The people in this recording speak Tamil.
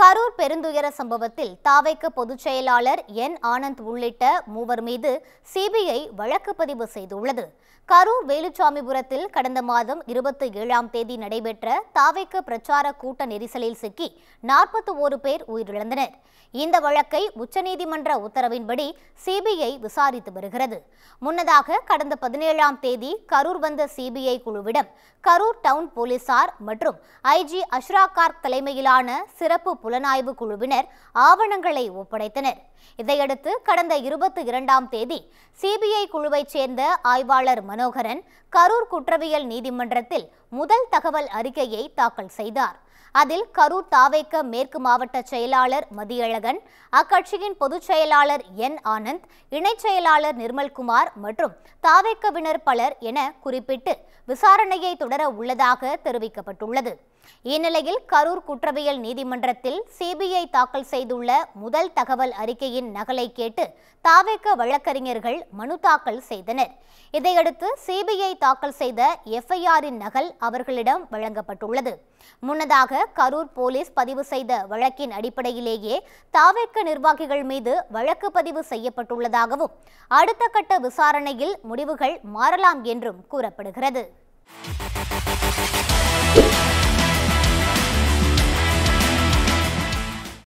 கரூர் பெருந்துயர சம்பவத்தில் தாவைக்க பொதுச் செயலாளர் என் ஆனந்த் உள்ளிட்ட மூவர் மீது சிபிஐ வழக்கு பதிவு செய்துள்ளது. கரூர் வேலுச்சாமிபுரத்தில் கடந்த மாதம் 27ஆம் தேதி நடைபெற்ற தாவைக்க பிரச்சார கூட்ட நெரிசலில் சிக்கி 41 பேர் உயிரிழந்தனர். இந்த வழக்கை உச்சநீதிமன்ற உத்தரவின்படி சிபிஐ விசாரித்து வருகிறது. முன்னதாக கடந்த 17ஆம் தேதி கரூர் வந்த சிபிஐ குழுவிடம் கரூர் டவுன் போலீசார் மற்றும் ஐஜி அஷ்ராகார்க் தலைமையிலான சிறப்பு புலனாய்வு குழுவினர் ஆவணங்களை ஒப்படைத்தனர். இதையடுத்து கடந்த 22ஆம் தேதி சிபிஐ குழுவைச் சேர்ந்த ஆய்வாளர் மனோகரன் கரூர் குற்றவியல் நீதிமன்றத்தில் முதல் தகவல் அறிக்கையை தாக்கல் செய்தார். அதில் கரூர் தாவைக்க மேற்கு மாவட்ட செயலாளர் மதியழகன், அக்கட்சியின் பொதுச் செயலாளர் என் ஆனந்த், இணைச் செயலாளர் நிர்மல்குமார் மற்றும் தாவைக்கவினர் பலர் என குறிப்பிட்டு விசாரணையை தொடர உள்ளதாக தெரிவிக்கப்பட்டுள்ளது. இந்நிலையில் கரூர் குற்றவியல் நீதிமன்றத்தில் சிபிஐ தாக்கல் செய்துள்ள முதல் தகவல் அறிக்கையின் நகலை கேட்டு தாவைக்க வழக்கறிஞர்கள் மனு தாக்கல் செய்தனர். இதையடுத்து சிபிஐ தாக்கல் செய்த எஃப்ஐஆரின் நகல் அவர்களிடம் வழங்கப்பட்டுள்ளது. முன்னதாக கரூர் போலீஸ் பதிவு செய்த வழக்கின் அடிப்படையிலேயே தாவைக்க நிர்வாகிகள் மீது வழக்கு பதிவு செய்யப்பட்டுள்ளதாகவும் அடுத்த கட்ட விசாரணையில் முடிவுகள் மாறலாம் என்றும் கூறப்படுகிறது.